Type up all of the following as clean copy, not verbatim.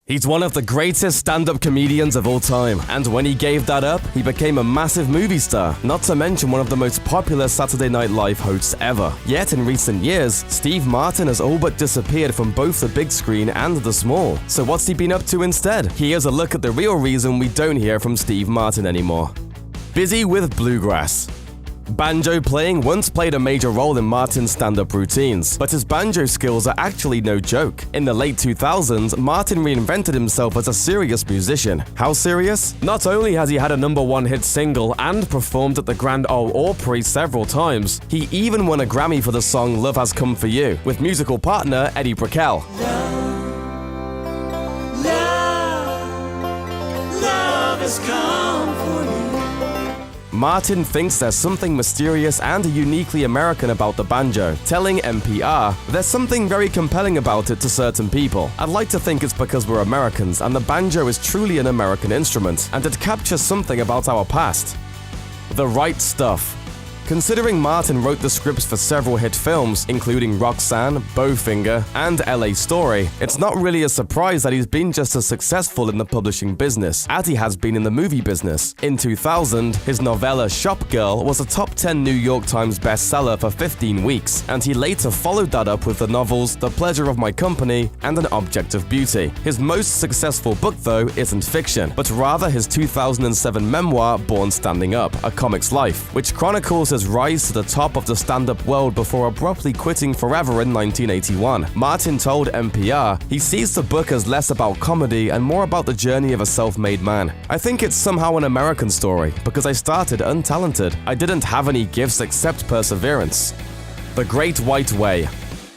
He's one of the greatest stand-up comedians of all time, and when he gave that up, he became a massive movie star, not to mention one of the most popular Saturday Night Live hosts ever. Yet in recent years, Steve Martin has all but disappeared from both the big screen and the small. So what's he been up to instead? Here's a look at the real reason we don't hear from Steve Martin anymore. Busy with bluegrass. Banjo playing once played a major role in Martin's stand-up routines, but his banjo skills are actually no joke. In the late 2000s, Martin reinvented himself as a serious musician. How serious? Not only has he had a #1 hit single and performed at the Grand Ole Opry several times, he even won a Grammy for the song Love Has Come For You, with musical partner Eddie Brickell. Love has come for you. Martin thinks there's something mysterious and uniquely American about the banjo, telling NPR, "There's something very compelling about it to certain people. I'd like to think it's because we're Americans and the banjo is truly an American instrument, and it captures something about our past." The right stuff. Considering Martin wrote the scripts for several hit films, including Roxanne, Bowfinger, and LA Story, it's not really a surprise that he's been just as successful in the publishing business as he has been in the movie business. In 2000, his novella Shop Girl was a top 10 New York Times bestseller for 15 weeks, and he later followed that up with the novels The Pleasure of My Company and An Object of Beauty. His most successful book, though, isn't fiction, but rather his 2007 memoir Born Standing Up, A Comic's Life, which chronicles his rise to the top of the stand-up world before abruptly quitting forever in 1981. Martin told NPR he sees the book as less about comedy and more about the journey of a self-made man. "I think it's somehow an American story, because I started untalented. I didn't have any gifts except perseverance." The Great White Way.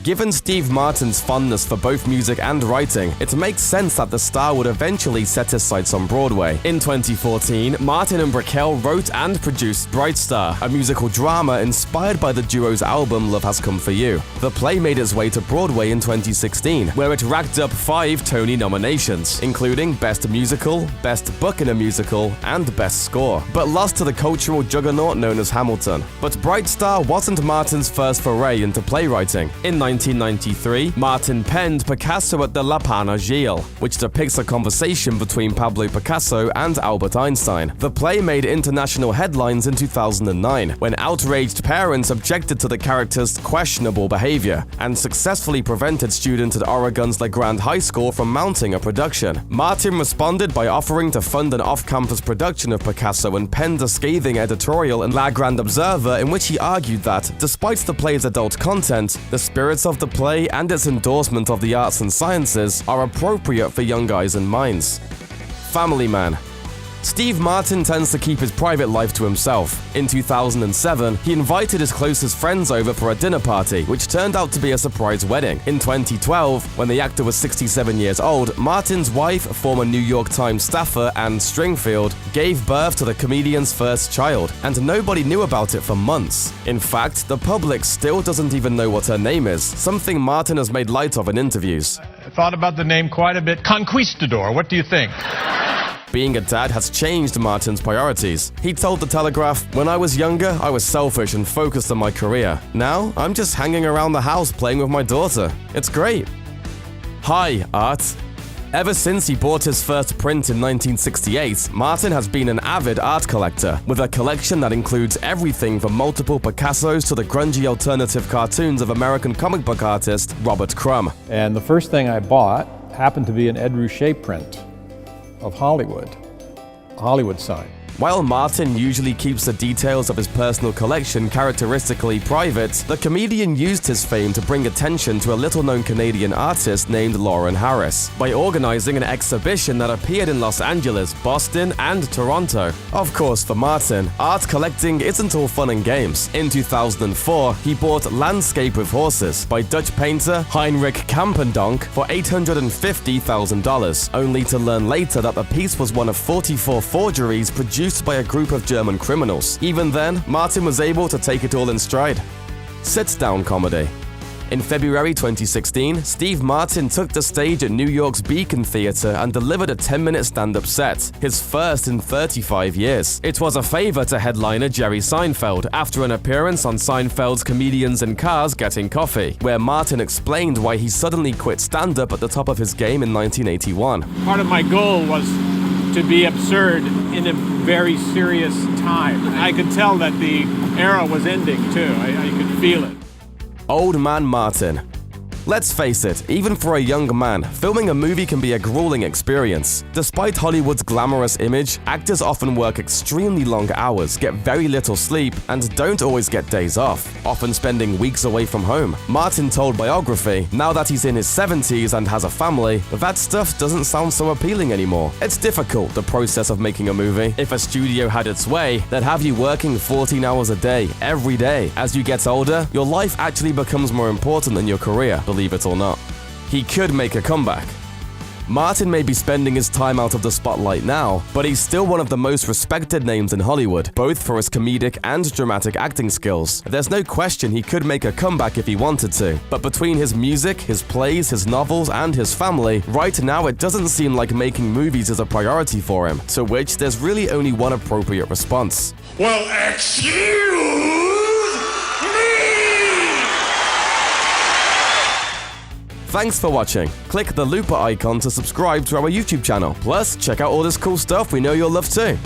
Given Steve Martin's fondness for both music and writing, it makes sense that the star would eventually set his sights on Broadway. In 2014, Martin and Brickell wrote and produced Bright Star, a musical drama inspired by the duo's album Love Has Come For You. The play made its way to Broadway in 2016, where it racked up 5 Tony nominations, including Best Musical, Best Book in a Musical, and Best Score, but lost to the cultural juggernaut known as Hamilton. But Bright Star wasn't Martin's first foray into playwriting. In 1993, Martin penned Picasso at the La Pana Gil, which depicts a conversation between Pablo Picasso and Albert Einstein. The play made international headlines in 2009, when outraged parents objected to the character's questionable behavior and successfully prevented students at Oregon's La Grande High School from mounting a production. Martin responded by offering to fund an off-campus production of Picasso and penned a scathing editorial in La Grande Observer in which he argued that, despite the play's adult content, the spirit of the play and its endorsement of the arts and sciences are appropriate for young eyes and minds. Family man. Steve Martin tends to keep his private life to himself. In 2007, he invited his closest friends over for a dinner party, which turned out to be a surprise wedding. In 2012, when the actor was 67 years old, Martin's wife, former New York Times staffer Anne Stringfield, gave birth to the comedian's first child, and nobody knew about it for months. In fact, the public still doesn't even know what her name is, something Martin has made light of in interviews. I thought about the name quite a bit. Conquistador, what do you think? Being a dad has changed Martin's priorities. He told The Telegraph, "When I was younger, I was selfish and focused on my career. Now, I'm just hanging around the house playing with my daughter. It's great." Hi, art. Ever since he bought his first print in 1968, Martin has been an avid art collector, with a collection that includes everything from multiple Picassos to the grungy alternative cartoons of American comic book artist Robert Crumb. And the first thing I bought happened to be an Ed Ruscha print of Hollywood, a Hollywood sign. While Martin usually keeps the details of his personal collection characteristically private, the comedian used his fame to bring attention to a little-known Canadian artist named Lauren Harris by organizing an exhibition that appeared in Los Angeles, Boston, and Toronto. Of course, for Martin, art collecting isn't all fun and games. In 2004, he bought Landscape with Horses by Dutch painter Heinrich Kampendonk for $850,000, only to learn later that the piece was one of 44 forgeries produced by a group of German criminals. Even then, Martin was able to take it all in stride. Sit-down comedy. In February 2016, Steve Martin took the stage at New York's Beacon Theater and delivered a 10-minute stand-up set, his first in 35 years. It was a favor to headliner Jerry Seinfeld after an appearance on Seinfeld's Comedians in Cars Getting Coffee, where Martin explained why he suddenly quit stand-up at the top of his game in 1981. Part of my goal was to be absurd in a very serious time. I could tell that the era was ending too. I could feel it. Old Man Martin. Let's face it, even for a young man, filming a movie can be a grueling experience. Despite Hollywood's glamorous image, actors often work extremely long hours, get very little sleep, and don't always get days off, often spending weeks away from home. Martin told Biography, now that he's in his 70s and has a family, that stuff doesn't sound so appealing anymore. It's difficult, the process of making a movie. If a studio had its way, they'd have you working 14 hours a day, every day. As you get older, your life actually becomes more important than your career, believe it or not. He could make a comeback. Martin may be spending his time out of the spotlight now, but he's still one of the most respected names in Hollywood, both for his comedic and dramatic acting skills. There's no question he could make a comeback if he wanted to, but between his music, his plays, his novels, and his family, right now it doesn't seem like making movies is a priority for him, to which there's really only one appropriate response. Well, excuse me! Thanks for watching. Click the looper icon to subscribe to our YouTube channel. Plus, check out all this cool stuff we know you'll love too.